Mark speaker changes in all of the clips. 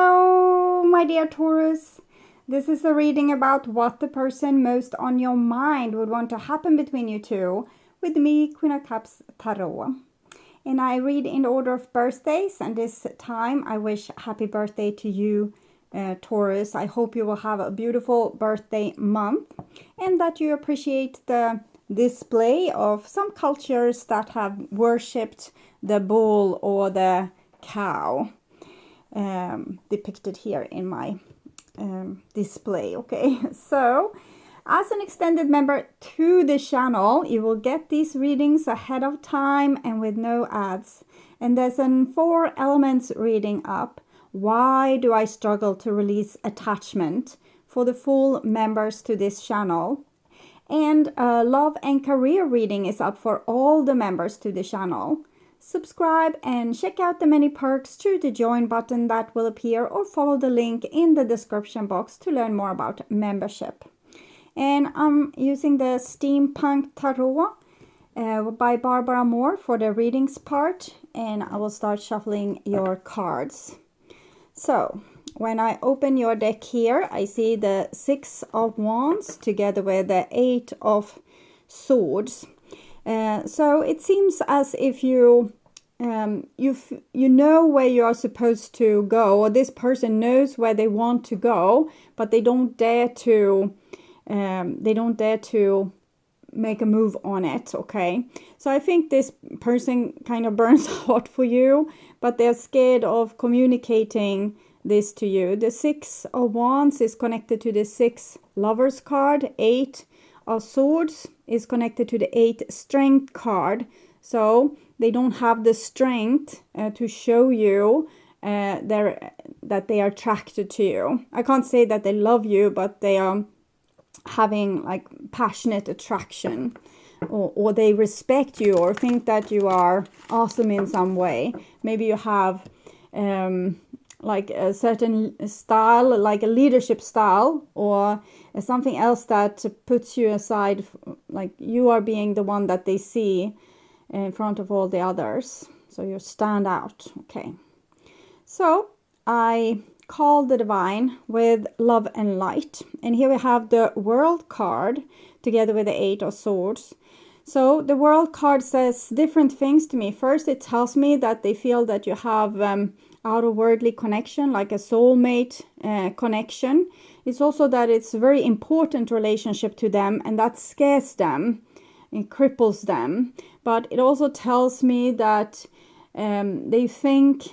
Speaker 1: Hello, my dear Taurus. This is a reading about what the person most on your mind would want to happen between you two with me, Queen of Cups Tarot. And I read in order of birthdays, and this time I wish happy birthday to you, Taurus. I hope you will have a beautiful birthday month and that you appreciate the display of some cultures that have worshipped the bull or the cow. Depicted here in my display. Okay, so as an extended member to the channel, you will get these readings ahead of time and with no ads. And there's an 4 elements reading up. Why do I struggle to release attachment for the full members to this channel? And a love and career reading is up for all the members to the channel. Subscribe and check out the many perks through the join button that will appear, or follow the link in the description box to learn more about membership. And I'm using the Steampunk Tarot by Barbara Moore for the readings part, and I will start shuffling your cards. So when I open your deck here, I see the 6 of Wands together with the 8 of Swords. So it seems as if you know where you are supposed to go, or this person knows where they want to go, but they don't dare to make a move on it. Okay, so I think this person kind of burns hot for you, but they're scared of communicating this to you. The 6 of Wands is connected to the 6 Lovers card. 8 of Swords is connected to the 8 Strength card. So they don't have the strength to show you that they are attracted to you. I can't say that they love you, but they are having like passionate attraction, or they respect you or think that you are awesome in some way. Maybe you have like a certain style, like a leadership style, or something else that puts you aside, like you are being the one that they see in front of all the others, so you stand out. Okay, so I call the divine with love and light, and here we have the World card together with the 8 of Swords. So the World card says different things to me. First, it tells me that they feel that you have outer-worldly connection, like a soulmate connection. It's also that it's a very important relationship to them, and that scares them and cripples them. But it also tells me that they think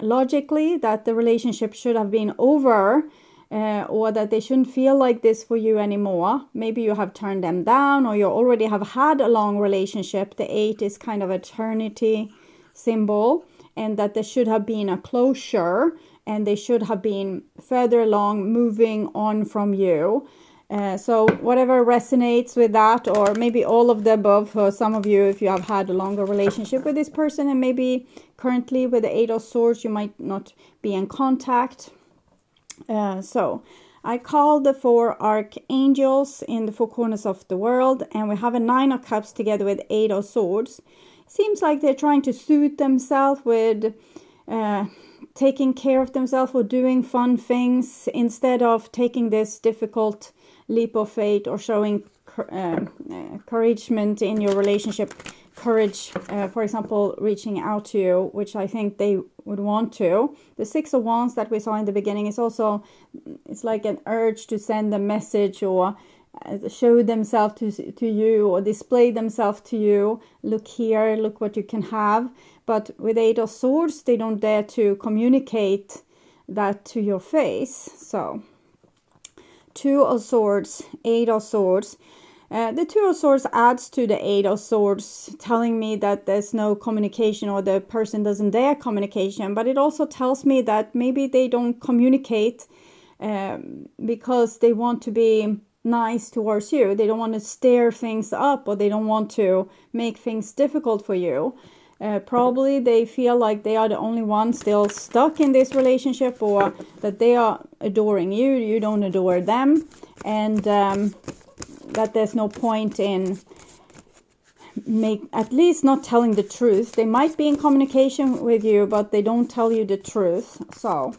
Speaker 1: logically that the relationship should have been over, or that they shouldn't feel like this for you anymore. Maybe you have turned them down, or you already have had a long relationship. The 8 is kind of eternity symbol, and that there should have been a closure, and they should have been further along, moving on from you. So whatever resonates with that, or maybe all of the above for some of you, if you have had a longer relationship with this person, and maybe currently with the 8 of Swords you might not be in contact. So I call the 4 Arcangels in the 4 corners of the world, and we have a 9 of Cups together with 8 of Swords. Seems like they're trying to soothe themselves with taking care of themselves or doing fun things, instead of taking this difficult leap of faith or showing encouragement in your relationship. Courage, for example, reaching out to you, which I think they would want to. The 6 of Wands that we saw in the beginning is also, it's like an urge to send a message, or show themselves to you, or display themselves to you. Look here, look what you can have. But with 8 of Swords, they don't dare to communicate that to your face. So 2 of Swords, 8 of Swords. The 2 of Swords adds to the 8 of Swords, telling me that there's no communication, or the person doesn't dare communication. But it also tells me that maybe they don't communicate because they want to be nice towards you. They don't want to stir things up, or they don't want to make things difficult for you. Probably they feel like they are the only one still stuck in this relationship, or that they are adoring you, you don't adore them, and that there's no point in at least not telling the truth. They might be in communication with you, but they don't tell you the truth. So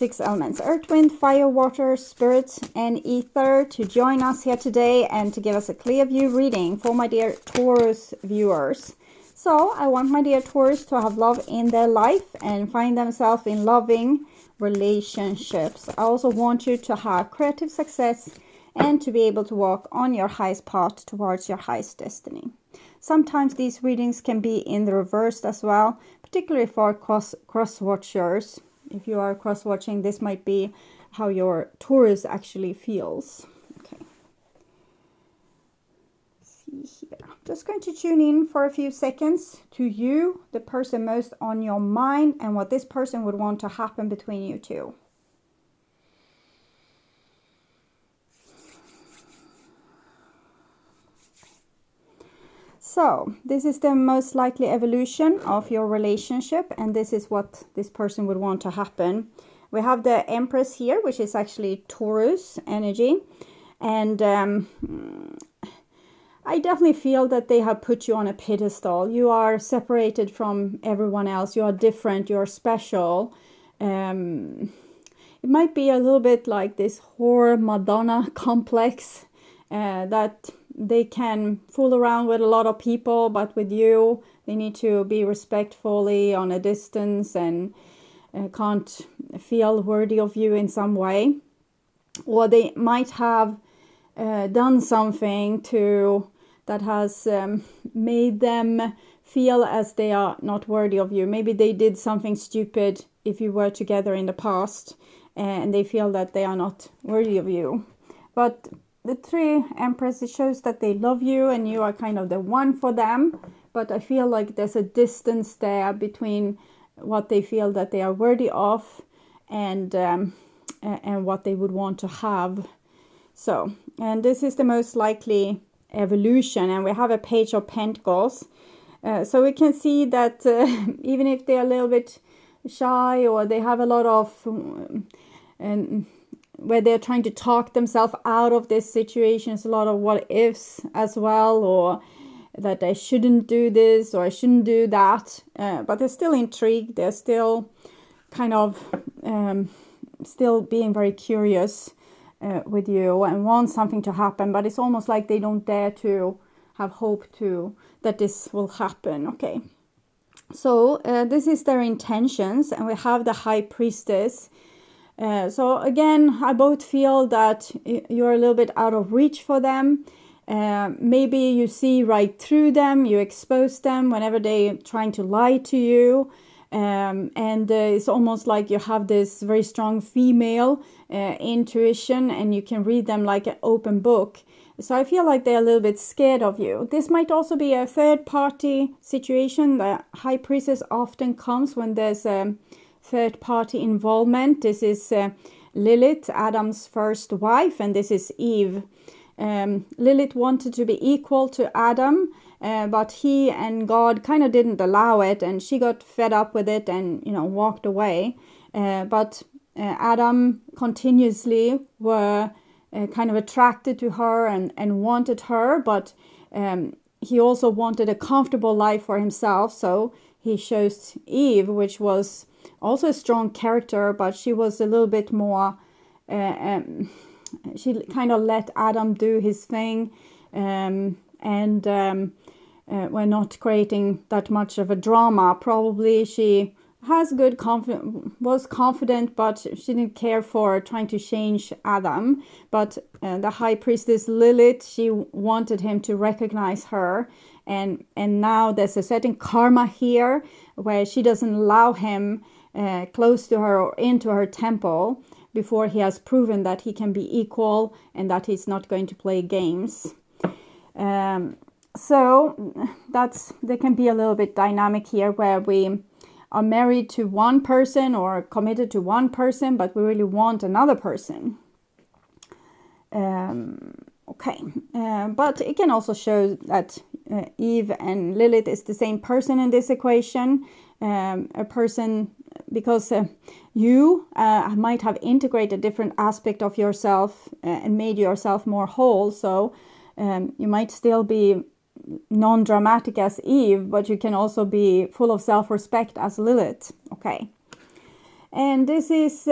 Speaker 1: 6 elements, earth, wind, fire, water, spirit, and ether, to join us here today and to give us a clear view reading for my dear Taurus viewers. So I want my dear Taurus to have love in their life and find themselves in loving relationships. I also want you to have creative success and to be able to walk on your highest path towards your highest destiny. Sometimes these readings can be in the reverse as well, particularly for cross-watchers. If you are cross-watching, this might be how your Taurus actually feels. Okay. See here. Just going to tune in for a few seconds to you, the person most on your mind, and what this person would want to happen between you two. So, this is the most likely evolution of your relationship, and this is what this person would want to happen. We have the Empress here, which is actually Taurus energy, and I definitely feel that they have put you on a pedestal. You are separated from everyone else. You are different. You are special. It might be a little bit like this whore Madonna complex, that they can fool around with a lot of people, but with you, they need to be respectfully on a distance and can't feel worthy of you in some way. Or they might have done something that has made them feel as they are not worthy of you. Maybe they did something stupid if you were together in the past, and they feel that they are not worthy of you. But the 3 Empress, it shows that they love you and you are kind of the one for them. But I feel like there's a distance there between what they feel that they are worthy of and what they would want to have. So, and this is the most likely evolution, and we have a Page of Pentacles. So we can see that even if they're a little bit shy, or they have a lot of where they're trying to talk themselves out of this situation, it's a lot of what ifs as well, or that I shouldn't do this or I shouldn't do that, but they're still intrigued. They're still kind of still being very curious with you and want something to happen, but it's almost like they don't dare to have hope that this will happen. Okay, so this is their intentions, and we have the High Priestess. So again, I both feel that you're a little bit out of reach for them. Maybe you see right through them, you expose them whenever they're trying to lie to you. And it's almost like you have this very strong female intuition, and you can read them like an open book. So I feel like they're a little bit scared of you. This might also be a third party situation. The High Priestess often comes when there's a third party involvement. This is Lilith, Adam's first wife, and this is Eve. Lilith wanted to be equal to Adam, but he and God kind of didn't allow it, and she got fed up with it and walked away. But Adam continuously were kind of attracted to her and wanted her, but he also wanted a comfortable life for himself, so he chose Eve, which was also a strong character, but she was a little bit more, she kind of let Adam do his thing, and we're not creating that much of a drama. Probably she has good was confident, but she didn't care for trying to change Adam. But the High Priestess Lilith, she wanted him to recognize her, and now there's a certain karma here where she doesn't allow him close to her or into her temple before he has proven that he can be equal and that he's not going to play games. So there can be a little bit dynamic here where we are married to one person or committed to one person, but we really want another person. Okay, but it can also show that Eve and Lilith is the same person in this equation. A person, because you might have integrated a different aspect of yourself and made yourself more whole. So you might still be non-dramatic as Eve, but you can also be full of self-respect as Lilith. Okay. And this is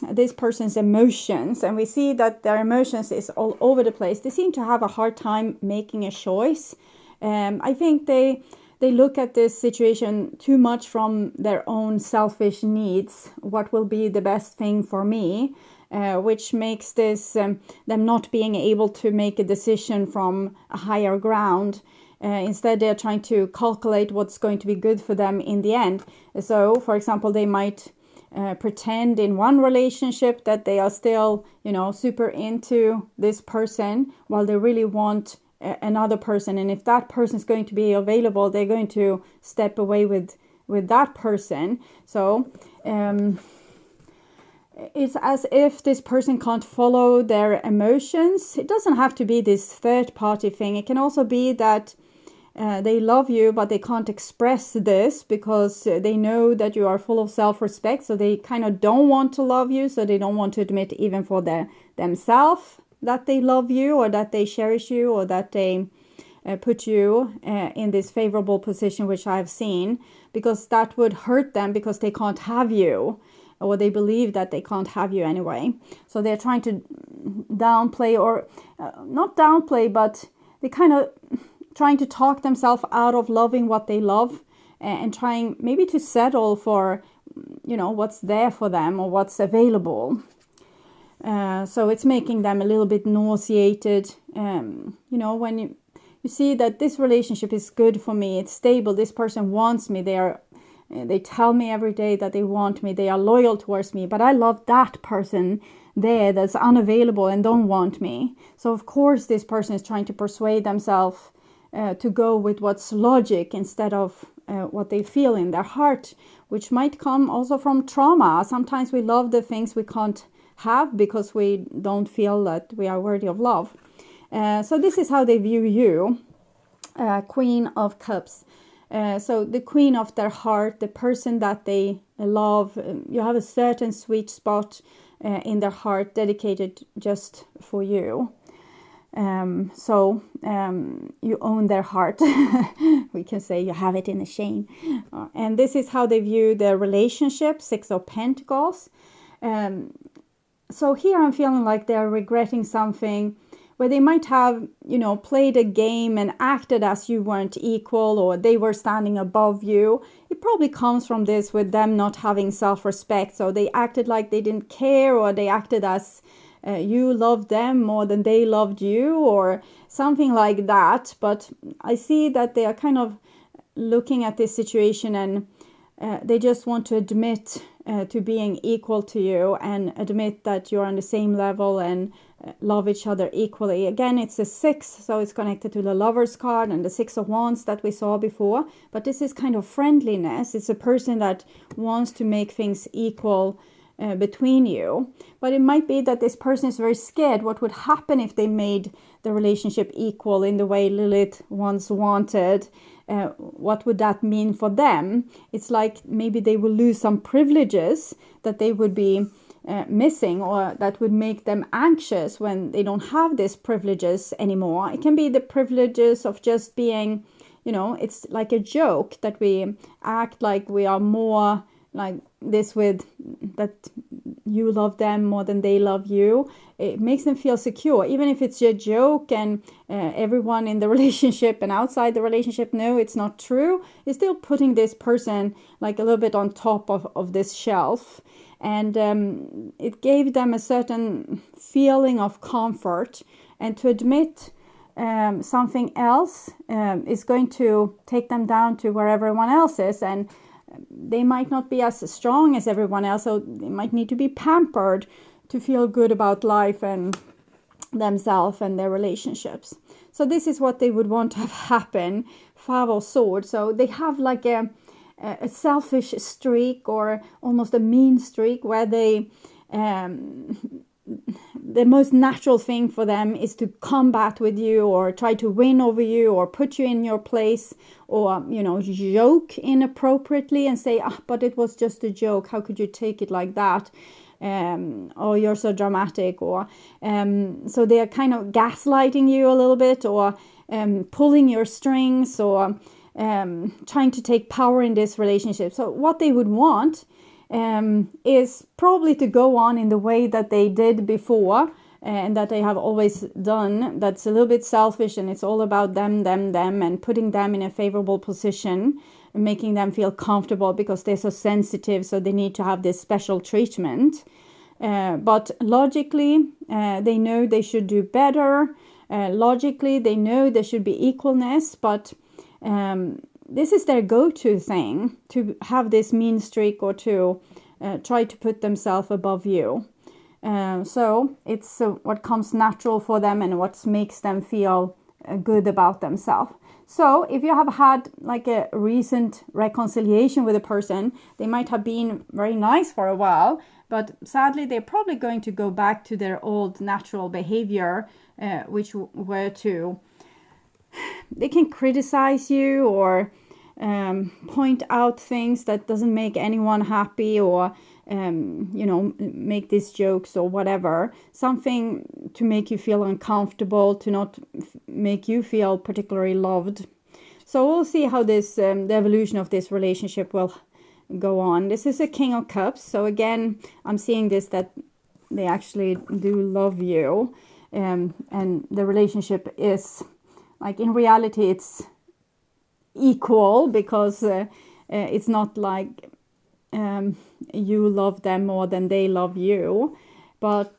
Speaker 1: this person's emotions, and we see that their emotions is all over the place. They seem to have a hard time making a choice. I think they look at this situation too much from their own selfish needs. What will be the best thing for me? Which makes this them not being able to make a decision from a higher ground. Instead, they're trying to calculate what's going to be good for them in the end. So, for example, they might pretend in one relationship that they are still, super into this person, while they really want another person. And if that person is going to be available, they're going to step away with that person. So it's as if this person can't follow their emotions. It doesn't have to be this third party thing. It can also be that they love you, but they can't express this because they know that you are full of self-respect. So they kind of don't want to love you. So they don't want to admit even for themselves that they love you, or that they cherish you, or that they put you in this favorable position, which I've seen, because that would hurt them because they can't have you, or they believe that they can't have you anyway. So they're trying to downplay, or not downplay, but they kind of trying to talk themselves out of loving what they love, and trying maybe to settle for, what's there for them or what's available. So it's making them a little bit nauseated. When you see that this relationship is good for me, it's stable, this person wants me, they tell me every day that they want me, they are loyal towards me, but I love that person there that's unavailable and don't want me. So of course this person is trying to persuade themselves to go with what's logic instead of what they feel in their heart, which might come also from trauma. Sometimes we love the things we can't have because we don't feel that we are worthy of love. So this is how they view you, Queen of Cups. So the queen of their heart, the person that they love, you have a certain sweet spot in their heart dedicated just for you. So you own their heart. We can say you have it in a chain. And this is how they view their relationship, Six of Pentacles. So here I'm feeling like they're regretting something where they might have, played a game and acted as you weren't equal, or they were standing above you. It probably comes from this with them not having self-respect. So they acted like they didn't care, or they acted as you loved them more than they loved you, or something like that. But I see that they are kind of looking at this situation, and they just want to admit to being equal to you, and admit that you're on the same level and love each other equally. Again, it's a 6, so it's connected to the Lover's card and the 6 of Wands that we saw before. But this is kind of friendliness. It's a person that wants to make things equal between you. But it might be that this person is very scared what would happen if they made the relationship equal in the way Lilith once wanted. What would that mean for them? It's like maybe they will lose some privileges that they would be missing, or that would make them anxious when they don't have these privileges anymore. It can be the privileges of just being, it's like a joke that we act like we are more like this, with that you love them more than they love you. It makes them feel secure, even if it's a joke and everyone in the relationship and outside the relationship know it's not true. It's still putting this person like a little bit on top of this shelf. And it gave them a certain feeling of comfort. And to admit something else is going to take them down to where everyone else is. And they might not be as strong as everyone else. So they might need to be pampered to feel good about life and themselves and their relationships. So this is what they would want to have happen. 5 of Swords. So they have like a selfish streak, or almost a mean streak, where they the most natural thing for them is to combat with you, or try to win over you, or put you in your place, or joke inappropriately and say, but it was just a joke, how could you take it like that, or you're so dramatic, or so they are kind of gaslighting you a little bit, or pulling your strings, or trying to take power in this relationship. So what they would want is probably to go on in the way that they did before, and that they have always done. That's a little bit selfish, and it's all about them, and putting them in a favorable position and making them feel comfortable because they're so sensitive, so they need to have this special treatment. But logically, they know they should do better. Logically, they know there should be equalness, but this is their go-to thing, to have this mean streak or to try to put themselves above you. So it's what comes natural for them and what makes them feel good about themselves. So if you have had like a recent reconciliation with a person, they might have been very nice for a while, but sadly they're probably going to go back to their old natural behavior, which were to, they can criticize you or point out things that doesn't make anyone happy, or make these jokes or whatever, something to make you feel uncomfortable, to not make you feel particularly loved. So we'll see how this the evolution of this relationship will go on. This is a King of Cups, so again I'm seeing this, that they actually do love you, and the relationship is like, in reality it's equal, because it's not like you love them more than they love you, but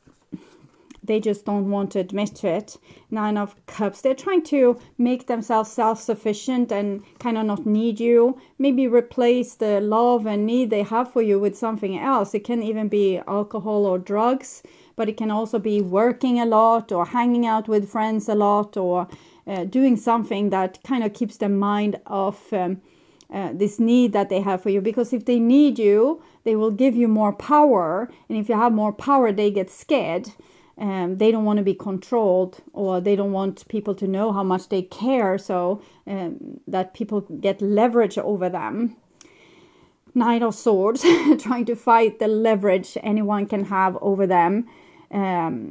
Speaker 1: they just don't want to admit to it. Nine of Cups, they're trying to make themselves self-sufficient and kind of not need you. Maybe replace the love and need they have for you with something else. It can even be alcohol or drugs, but it can also be working a lot or hanging out with friends a lot, or doing something that kind of keeps their mind off this need that they have for you. Because if they need you, they will give you more power, and if you have more power, they get scared. They don't want to be controlled, or they don't want people to know how much they care, so that people get leverage over them. Knight of Swords, trying to fight the leverage anyone can have over them.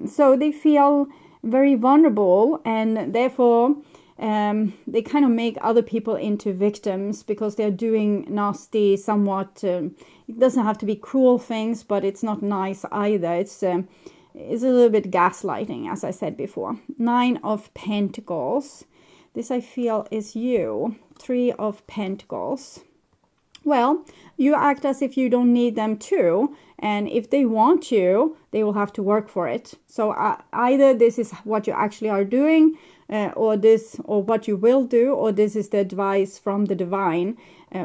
Speaker 1: So they feel very vulnerable, and therefore they kind of make other people into victims, because they're doing nasty, somewhat, it doesn't have to be cruel things, but it's not nice either. It's a little bit gaslighting, as I said before. Nine of Pentacles. This I feel is you. Three of Pentacles. Well, you act as if you don't need them too. And if they want you, they will have to work for it. So either this is what you actually are doing, or what you will do, or this is the advice from the divine,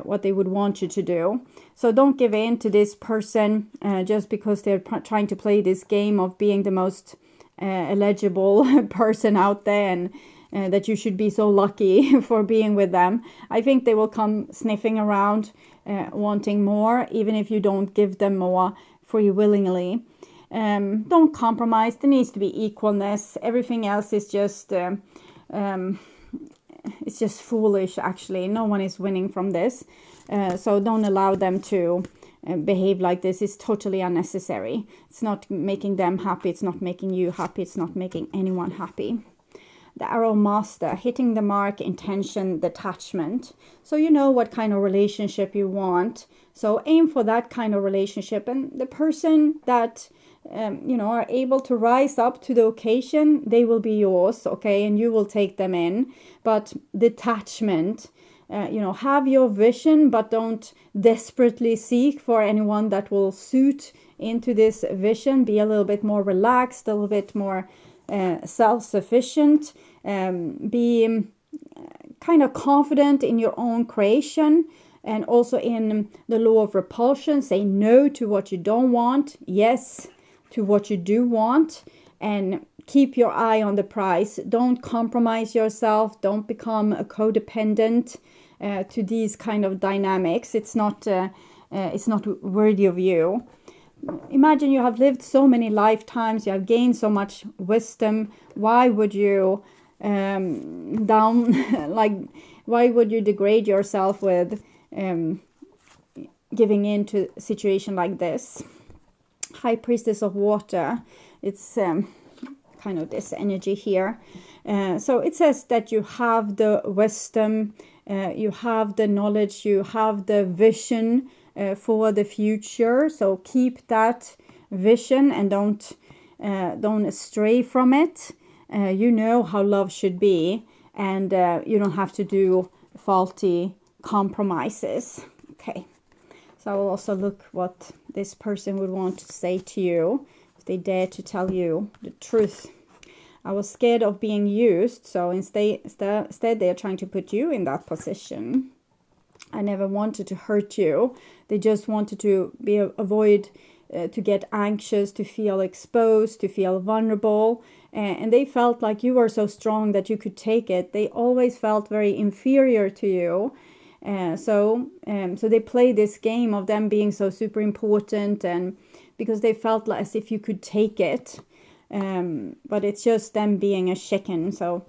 Speaker 1: what they would want you to do. So don't give in to this person just because they're trying to play this game of being the most eligible person out there, and that you should be so lucky for being with them. I think they will come sniffing around, wanting more, even if you don't give them more free willingly. Don't compromise. There needs to be equalness. Everything else is just it's just foolish, actually. No one is winning from this. So don't allow them to behave like this. It's totally unnecessary. It's not making them happy. It's not making you happy. It's not making anyone happy. The Arrow Master, hitting the mark, intention, detachment. So you know what kind of relationship you want. So aim for that kind of relationship. And the person that, are able to rise up to the occasion, they will be yours, okay? And you will take them in. But detachment, have your vision, but don't desperately seek for anyone that will suit into this vision. Be a little bit more relaxed, a little bit more self-sufficient, be kind of confident in your own creation, and also in the law of repulsion. Say no to what you don't want, yes to what you do want, and keep your eye on the prize. Don't compromise yourself. Don't become a codependent to these kind of dynamics. It's not worthy of you. Imagine you have lived so many lifetimes, you have gained so much wisdom. Why would you why would you degrade yourself with giving in to a situation like this? High Priestess of Water. It's kind of this energy here. So it says that you have the wisdom, you have the knowledge, you have the vision for the future. So keep that vision and don't stray from it. You know how love should be, and you don't have to do faulty compromises. Okay, so I will also look what this person would want to say to you if they dare to tell you the truth. I was scared of being used, so instead they are trying to put you in that position. I never wanted to hurt you. They just wanted to avoid to get anxious, to feel exposed, to feel vulnerable. And they felt like you were so strong that you could take it. They always felt very inferior to you. So they play this game of them being so super important, and because they felt like as if you could take it. But it's just them being a chicken. So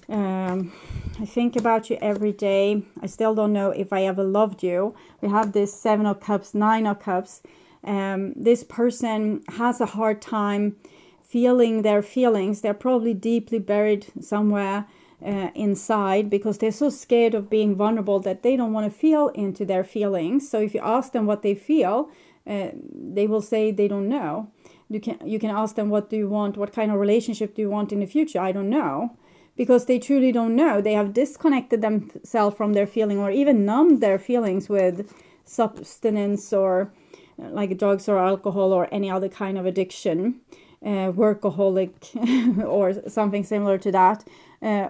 Speaker 1: I think about you every day. I still don't know if I ever loved you. We have this 7 of Cups, 9 of Cups. This person has a hard time feeling their feelings. They're probably deeply buried somewhere inside, because they're so scared of being vulnerable that they don't want to feel into their feelings. So if you ask them what they feel, they will say they don't know. You can ask them, what do you want? What kind of relationship do you want in the future? I don't know. Because they truly don't know. They have disconnected themselves from their feeling, or even numbed their feelings with substance, or like drugs or alcohol or any other kind of addiction, workaholic or something similar to that,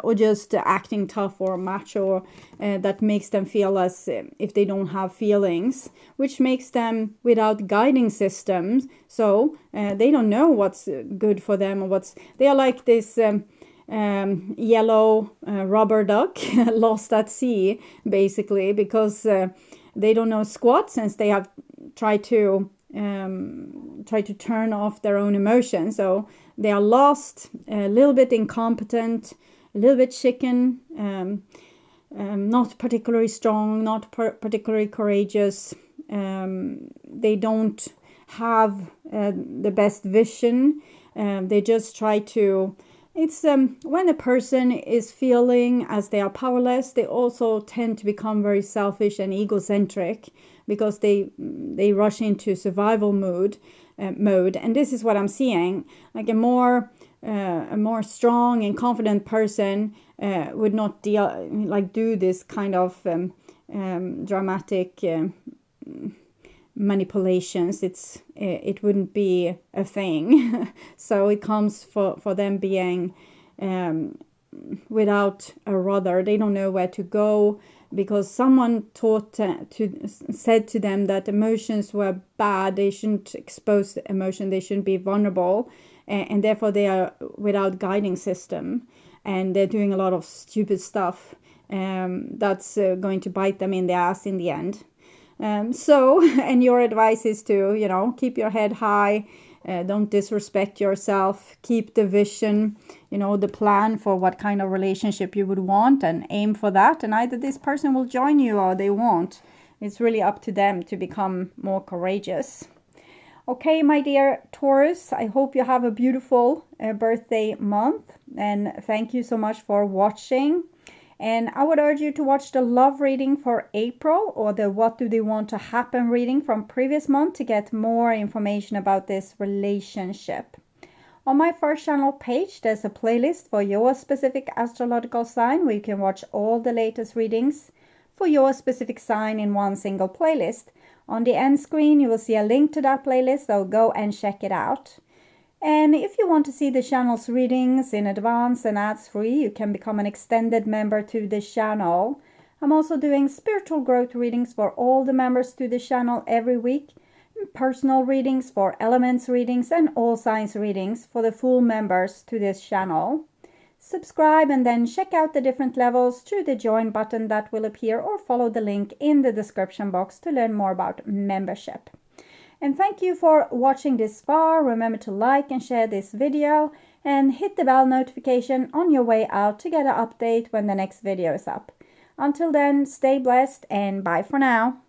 Speaker 1: or just acting tough or macho, that makes them feel as if they don't have feelings, which makes them without guiding systems. So they don't know what's good for them, or they are like this yellow rubber duck lost at sea, basically, because they don't know squat, since they have tried to turn off their own emotions. So they are lost, a little bit incompetent, a little bit chicken, not particularly strong, not particularly courageous. They don't have the best vision. They just try to... It's when a person is feeling as they are powerless, they also tend to become very selfish and egocentric, because they rush into survival mode. And this is what I'm seeing. Like a more strong and confident person would not do this kind of dramatic manipulations. It wouldn't be a thing. So it comes for them being without a rudder. They don't know where to go, because someone said to them that emotions were bad. They shouldn't expose emotion. They shouldn't be vulnerable, and therefore they are without guiding system, and they're doing a lot of stupid stuff that's going to bite them in the ass in the end. And your advice is to, keep your head high, don't disrespect yourself, keep the vision, the plan for what kind of relationship you would want, and aim for that. And either this person will join you or they won't. It's really up to them to become more courageous. Okay, my dear Taurus, I hope you have a beautiful birthday month, and thank you so much for watching. And I would urge you to watch the love reading for April, or the what do they want to happen reading from previous month, to get more information about this relationship. On my first channel page, there's a playlist for your specific astrological sign, where you can watch all the latest readings for your specific sign in one single playlist. On the end screen, you will see a link to that playlist, so go and check it out. And if you want to see the channel's readings in advance and ads-free, you can become an extended member to the channel. I'm also doing spiritual growth readings for all the members to the channel every week, personal readings for elements readings, and all signs readings for the full members to this channel. Subscribe and then check out the different levels through the join button that will appear, or follow the link in the description box to learn more about membership. And thank you for watching this far. Remember to like and share this video, and hit the bell notification on your way out to get an update when the next video is up. Until then, stay blessed and bye for now.